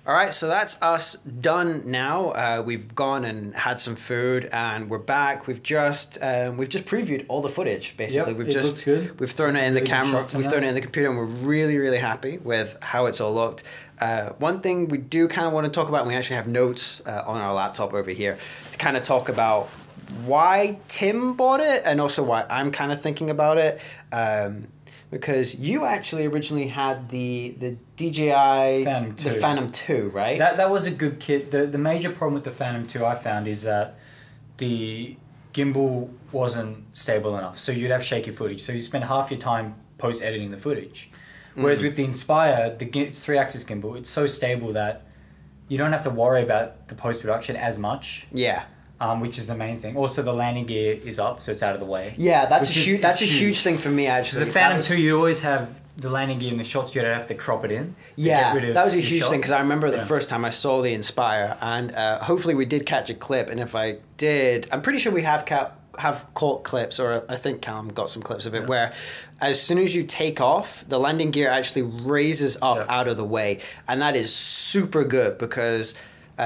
All right, so that's us done now. We've gone and had some food, and we're back. We've just previewed all the footage. Basically, Yep, looks good. We've thrown it in the camera, we've thrown it in the computer, and we're really, really happy with how it's all looked. One thing we do kind of want to talk about, and we actually have notes on our laptop over here to kind of talk about why Tim bought it, and also why I'm kind of thinking about it. Because you actually originally had the DJI Phantom 2, right? That was a good kit. The major problem with the Phantom 2 I found is that the gimbal wasn't stable enough. So you'd have shaky footage. So you spend half your time post-editing the footage. Whereas with the Inspire, it's 3-axis gimbal. It's so stable that you don't have to worry about the post-production as much. Yeah. Which is the main thing. Also, the landing gear is up, so it's out of the way. Yeah, that's a huge thing for me, actually. Because the Phantom 2, you always have the landing gear in the shots, you don't have to crop it in. Yeah, that was a huge thing, because I remember the first time I saw the Inspire, and hopefully we did catch a clip, and if I did, I'm pretty sure we have caught clips, or I think Callum got some clips of it, where as soon as you take off, the landing gear actually raises up out of the way, and that is super good, because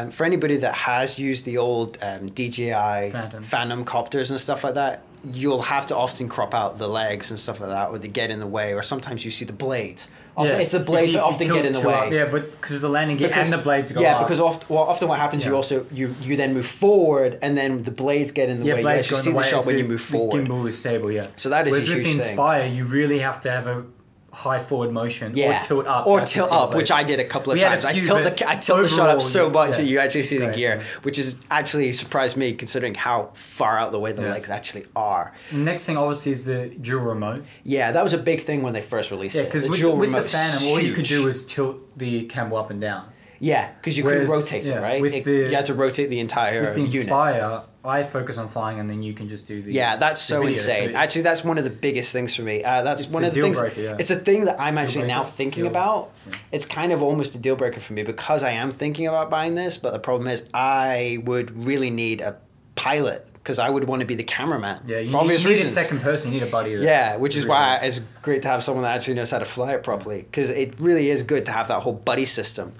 for anybody that has used the old DJI Phantom copters and stuff like that, you'll have to often crop out the legs and stuff like that, or they get in the way, or sometimes you see the blades. Often, it's the blades that often get in the way. Yeah, but because the landing gear and the blades go up. Yeah, because often what happens, you then move forward, and then the blades get in the way. You actually see the shot when you move forward. The gimbal is stable, yeah. So that is a huge thing. With the Inspire, you really have to have a high forward motion, or tilt up, which I did a couple of times. I tilt the shot up so much that you actually see the gear, which is actually surprised me considering how far out the way the legs actually are. The next thing obviously is the dual remote. Yeah, that was a big thing when they first released it. Yeah, because with the Phantom, all you could do was tilt the camera up and down. Yeah, because you couldn't rotate it, right? You had to rotate the entire unit. With the Inspire, I focus on flying, and then you can just do the that's so insane. So actually, that's one of the biggest things for me. That's one of the things. It's a thing that I'm actually now thinking about. Yeah. It's kind of almost a deal breaker for me, because I am thinking about buying this, but the problem is I would really need a pilot, because I would want to be the cameraman. Yeah, for obvious reasons. You need a second person. You need a buddy. Which is why it's great to have someone that actually knows how to fly it properly, because it really is good to have that whole buddy system.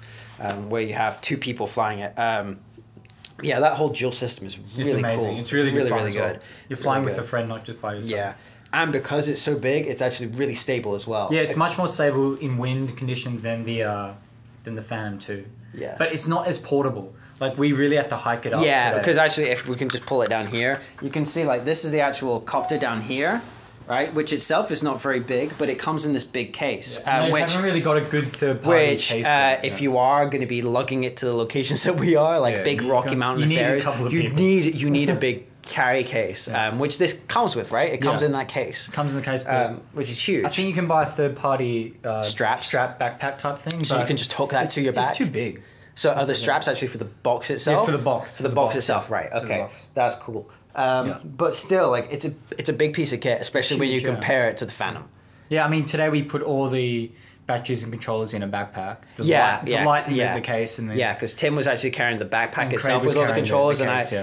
Where you have two people flying it. That whole dual system is really amazing. cool. It's really good. Really good. You're flying with a friend, not just by yourself. Yeah, and because it's so big, it's actually really stable as well. Yeah, it's much more stable in wind conditions than the Phantom 2. Yeah, but it's not as portable. Like, we really have to hike it up. Yeah, today. Because actually, if we can just pull it down here, you can see, like, this is the actual copter down here. Right, which itself is not very big, but it comes in this big case. Which haven't really got a good third-party case. If you are going to be lugging it to the locations that we are, like big Rocky Mountainous areas, you need a big carry case, which this comes with, right? It comes in that case. It comes in the case, which is huge. I think you can buy a third-party strap backpack type thing. So you can just hook that to your back. It's too big. So are the straps actually for the box itself? Yeah, for the box. For the box itself, right? Okay, that's cool. But still, like, it's a big piece of kit, especially when you compare it to the Phantom. Yeah, I mean, today we put all the batteries and controllers in a backpack. To lighten the case, and then because Tim was actually carrying the backpack itself with all the controllers,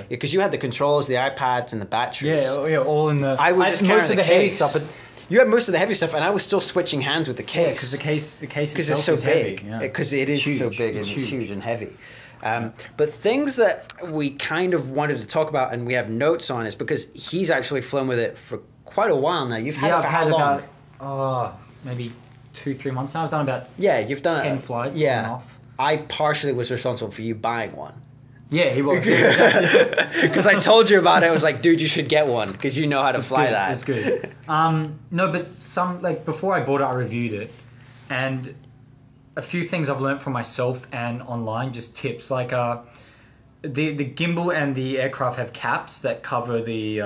because you had the controls, the iPads, and the batteries. Yeah, all in the. I was just carrying the heavy stuff, but you had most of the heavy stuff, and I was still switching hands with the case. Yeah, because the case because it's so big. Because it is so big and huge and heavy. But things that we kind of wanted to talk about and we have notes on is because he's actually flown with it for quite a while now. You've had it for how long? About, maybe 2-3 months now. I've done about you've done 10 flights. Yeah. I partially was responsible for you buying one. Yeah, he was. Because I told you about it. I was like, dude, you should get one because you know how to fly that. That's good. No, but before I bought it, I reviewed it, and a few things I've learned from myself and online, just tips, like the gimbal and the aircraft have caps that cover the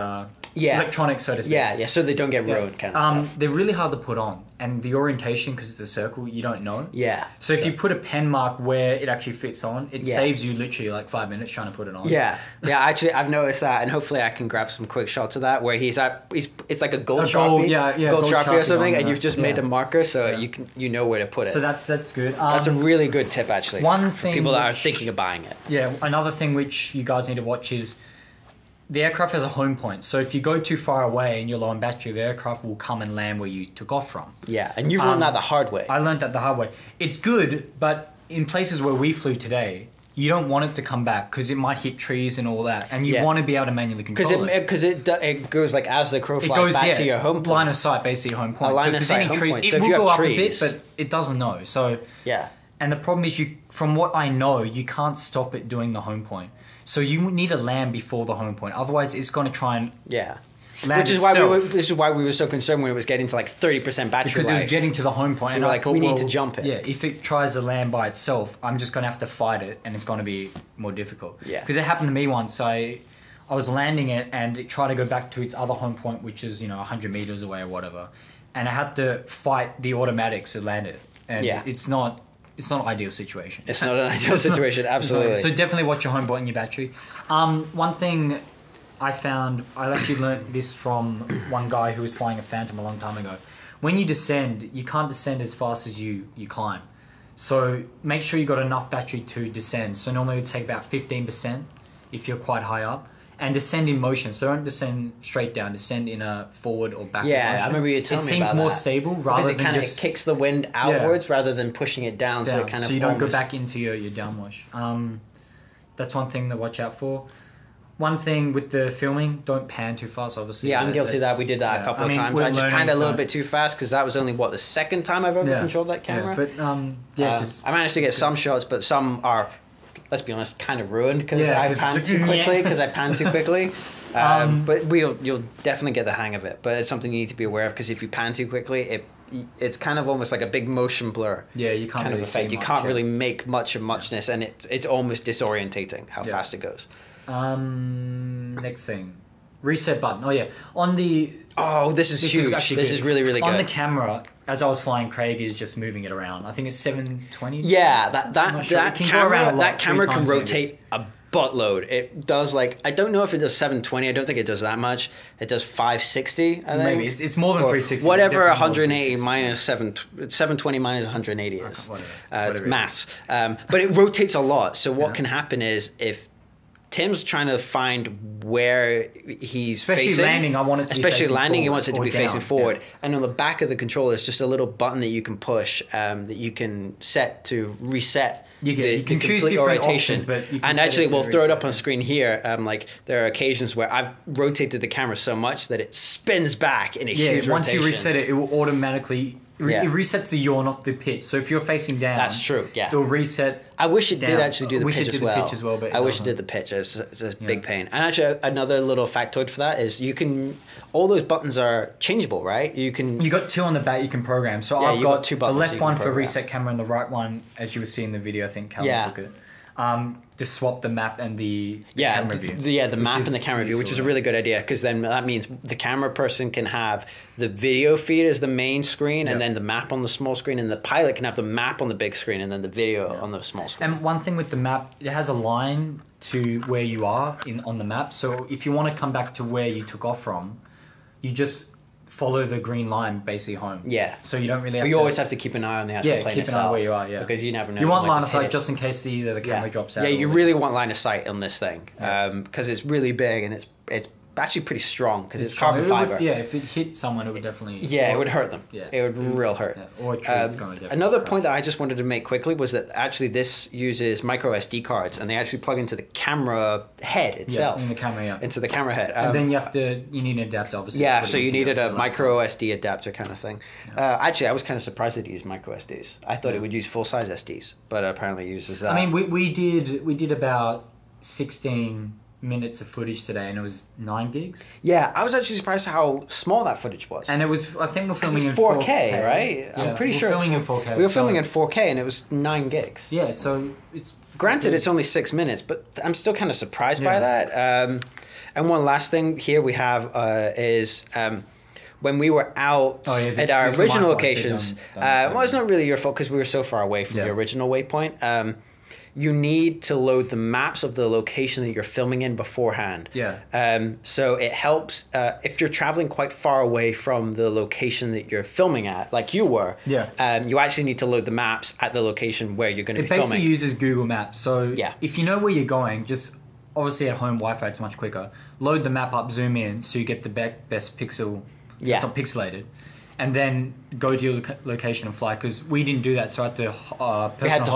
electronics, so to speak. Yeah, so they don't get ruined, kind of stuff. They're really hard to put on, and the orientation, because it's a circle, you don't know. Yeah. So if you put a pen mark where it actually fits on, it saves you literally like 5 minutes trying to put it on. Yeah. Actually, I've noticed that, and hopefully I can grab some quick shots of that where it's like a gold Sharpie, gold Sharpie or something, and you've just made a marker so you know where to put it. So that's good. That's a really good tip, actually. One for thing people that are thinking of buying it. Yeah. Another thing which you guys need to watch is the aircraft has a home point. So if you go too far away and you're low on battery, the aircraft will come and land where you took off from. Yeah, and you've learned that the hard way. I learned that the hard way. It's good, but in places where we flew today, you don't want it to come back because it might hit trees and all that, and you want to be able to manually control it. Because it goes like as the crow flies back to your home point. Line of sight, basically home point. Line of sight home point. It will go up a bit, but it doesn't know. So yeah. And the problem is, from what I know, you can't stop it doing the home point. So you need to land before the home point. Otherwise, it's going to try and Which is why we were so concerned when it was getting to like 30% battery life. Because it was getting to the home point. And we're like, we need to jump it. Yeah, if it tries to land by itself, I'm just going to have to fight it, and it's going to be more difficult. Yeah. Because it happened to me once. I was landing it, and it tried to go back to its other home point, which is 100 meters away or whatever. And I had to fight the automatics to land it. And it's not an ideal situation. It's not an ideal situation, absolutely. So definitely watch your home point and your battery. One thing I actually learned this from one guy who was flying a Phantom a long time ago. When you descend, you can't descend as fast as you climb. So make sure you got enough battery to descend. So normally it would take about 15% if you're quite high up. And descend in motion. So don't descend straight down. Descend in a forward or backward motion. I remember you telling me about that. It seems more stable rather than because it kicks the wind outwards rather than pushing it down. So it kind of you don't go back into your downwash. That's one thing to watch out for. One thing with the filming, don't pan too fast, obviously. Yeah, I'm guilty of that. We did that a couple of times. I just panned a little bit too fast because that was only, the second time I've ever controlled that camera? Yeah, but I managed to get some shots, but some are, let's be honest, kind of ruined because I panned too quickly. But you'll definitely get the hang of it. But it's something you need to be aware of because if you pan too quickly, it's kind of almost like a big motion blur. Yeah, you can't really see much. You can't really make much of muchness, and it's almost disorientating how fast it goes. Next thing, reset button. Oh yeah, on the. Oh, this is huge. This is really, really good. On the camera, as I was flying, Craig is just moving it around. I think it's 720. Yeah, that camera can rotate a buttload. It does I don't know if it does 720. I don't think it does that much. It does 560. I think maybe it's more than 360. Whatever 180 minus 720 minus 180 is. It's maths. But it rotates a lot. So what can happen is if Tim's trying to find where he's facing. Landing, I want it to be facing landing, he forward wants it to be down. facing forward. Yeah. And on the back of the controller, there's just a little button that you can push that you can set to reset. You can choose different options, but you can and actually, we'll throw it up on screen here. There are occasions where I've rotated the camera so much that it spins back in a huge rotation. Once you reset it, it will automatically. It resets the yaw, not the pitch. So if you're facing down, that's true. Yeah, it'll reset. I wish it did actually do the pitch as well. But I wish it did the pitch. It's a big pain. And actually, another little factoid for that is all those buttons are changeable, right? You got two on the back you can program. So I've got two the buttons. left one for reset camera and the right one, as you will see in the video. I think Callum took it. Just swap the map and the camera view. The map and the camera view, which is a really good idea because then that means the camera person can have the video feed as the main screen and then the map on the small screen, and the pilot can have the map on the big screen and then the video on the small screen. And one thing with the map, it has a line to where you are on the map. So if you want to come back to where you took off from, you just follow the green line basically home. Yeah. So you don't really have to... But you always have to keep an eye on the actual plane keep an eye where you are, because you never know. You want line of sight just in case the camera drops out. Yeah, you really want line of sight on this thing because it's really big and it's actually pretty strong because it's carbon fiber. If it hit someone, it would definitely... Yeah, it would hurt them. Yeah. It would real hurt. Yeah. Or a tree, it's going to definitely Another hurt. point that I just wanted to make quickly was that actually this uses micro SD cards and they actually plug into the camera head itself. Yeah, in the camera, Into the camera head. And then you need an adapter, obviously. Yeah, so you needed a micro SD adapter kind of thing. Yeah. Actually, I was kind of surprised that it used micro SDs. I thought it would use full-size SDs, but apparently it uses that. I mean, we did about 16 minutes of footage today and it was 9 gigs. Yeah, I was actually surprised how small that footage was. And it was, I think we're filming in 4K, right? Yeah, I'm pretty sure filming in 4K. We were filming in 4K and it was 9 gigs. Yeah, so it's... Granted, it's only 6 minutes, but I'm still kind of surprised by that. And one last thing here we have is... when we were out at our original locations, well, it's not really your fault because we were so far away from the original waypoint. You need to load the maps of the location that you're filming in beforehand. Yeah. So it helps if you're traveling quite far away from the location that you're filming at, like you were. Yeah. You actually need to load the maps at the location where you're going to be filming. It basically uses Google Maps. So if you know where you're going, just obviously at home Wi-Fi it's much quicker. Load the map up, zoom in, so you get the best pixel. So it's not pixelated. and then go to your location and fly, because we didn't do that, so I had to we had to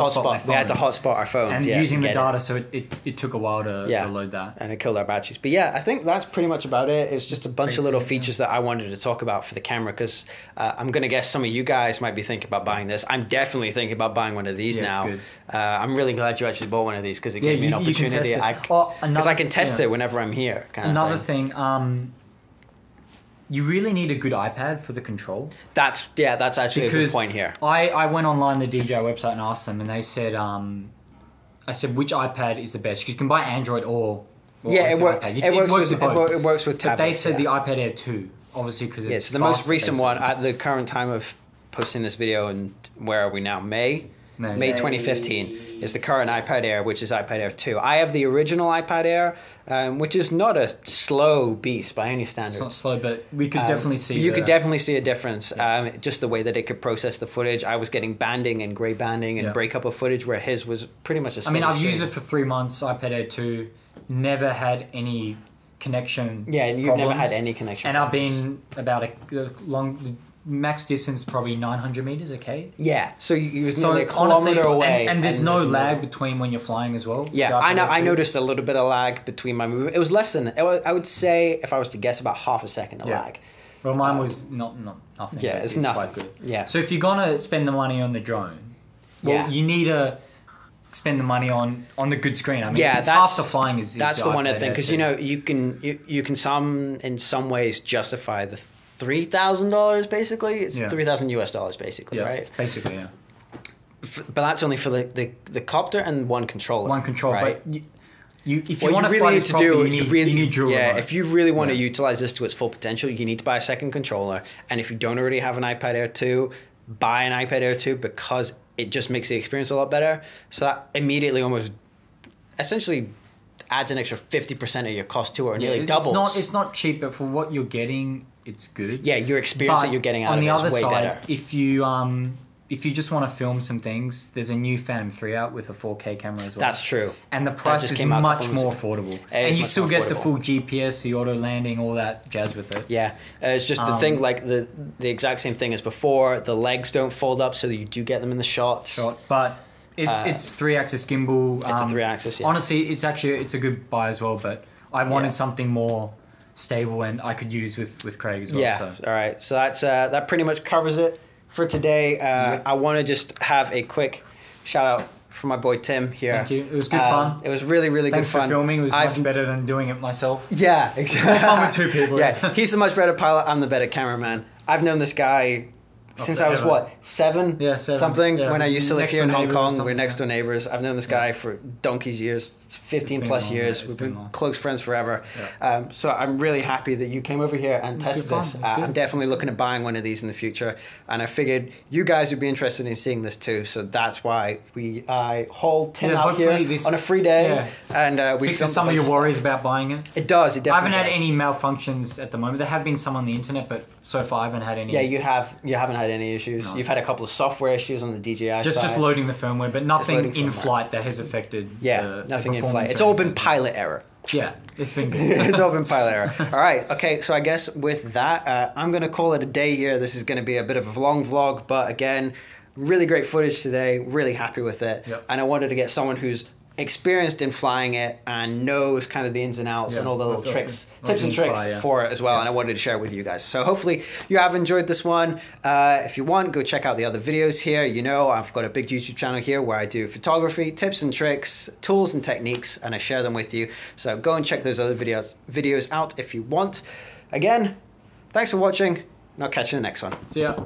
hotspot our phones, and using the data, so it took a while to load that, and it killed our batteries. But yeah, I think that's pretty much about it. It's just a bunch of little features that I wanted to talk about for the camera, because I'm gonna guess some of you guys might be thinking about buying this. I'm definitely thinking about buying one of these now. I'm really glad you actually bought one of these, because it gave me an opportunity, because I can test it whenever I'm here. Another thing, you really need a good iPad for the control. That's actually a good point here. I went online the DJI website and asked them, and they said, I said, which iPad is the best? Because you can buy Android or it works with tablets. But they said the iPad Air 2, obviously, because it's so the most recent one at the current time of posting this video, and where are we now? May 2015 is the current iPad Air, which is iPad Air 2. I have the original iPad Air, which is not a slow beast by any standard. It's not slow, but we could definitely see. You could definitely see a difference. Just the way that it could process the footage. I was getting banding and grey banding and breakup of footage, where his was pretty much the same. I mean, I've used it for 3 months. iPad Air 2, never had any connection. Yeah, and you've never had any connection. And problems. I've been about a long. Max distance probably 900 meters, okay? Yeah, so you was nearly a kilometer away. And there's no lag between when you're flying as well. Yeah, I noticed a little bit of lag between my movement. It was less than, I would say, if I was to guess, about half a second of lag. Well, mine was nothing. Yeah, it's nothing. Quite good. Yeah. So if you're going to spend the money on the drone, you need to spend the money on the good screen. I mean, half the flying is that's the one thing, because you can in some ways justify the $3,000 basically. It's $3,000 US basically, right? Basically, yeah. But that's only for the copter and one controller. One controller, right? but if you want to fly this properly, you need dual remote. If you really want to utilize this to its full potential, you need to buy a second controller. And if you don't already have an iPad Air 2, buy an iPad Air 2, because it just makes the experience a lot better. So that immediately almost essentially adds an extra 50% of your cost to it, or nearly doubles. It's not cheap, but for what you're getting, it's good. Yeah, your experience that you're getting out of it is way better. If you just want to film some things, there's a new Phantom 3 out with a 4K camera as well. That's true. And the price is much more affordable. And you still get the full GPS, the auto landing, all that jazz with it. Yeah, it's just the thing, like the exact same thing as before. The legs don't fold up, so that you do get them in the shot. But it's 3-axis gimbal. It's a 3-axis, yeah. Honestly, it's a good buy as well, but I wanted something more stable and I could use with Craig as well. Yeah, all right. So that pretty much covers it for today. I want to just have a quick shout out for my boy Tim here. Thank you. It was good fun. It was really, really good fun. Thanks for filming. It was much better than doing it myself. Yeah, exactly. It's fun with two people. Yeah, he's the much better pilot. I'm the better cameraman. I've known this guy since I was seven? Yeah, 7. Something. Yeah, when I used to live here in Hong Kong, we're next to door neighbors. I've known this guy for donkey's years, 15 plus years. We've been close friends forever. Yeah. So I'm really happy that you came over here and tested this. I'm definitely looking at buying one of these in the future, and I figured you guys would be interested in seeing this too. So that's why I hauled Tim out here on a free day, and we fixes some of your worries about buying it. It does. It definitely. I haven't had any malfunctions at the moment. There have been some on the internet, but so far I haven't had any. Yeah, you haven't had any issues. No. You've had a couple of software issues on the DJI side. Just loading the firmware, but nothing in flight that has affected. Yeah, nothing in flight. It's all been pilot error. Yeah, it's been good. It's all been pilot error. All right, okay. So I guess with that, I'm going to call it a day here. This is going to be a bit of a long vlog, but again, really great footage today. Really happy with it. Yep. And I wanted to get someone who's experienced in flying it and knows kind of the ins and outs and all the little tricks, tips and tricks for it as well. And I wanted to share it with you guys. So hopefully you have enjoyed this one. If you want, go check out the other videos here. You know, I've got a big YouTube channel here where I do photography, tips and tricks, tools and techniques, and I share them with you. So go and check those other videos out if you want. Again, thanks for watching, and I'll catch you in the next one. See ya.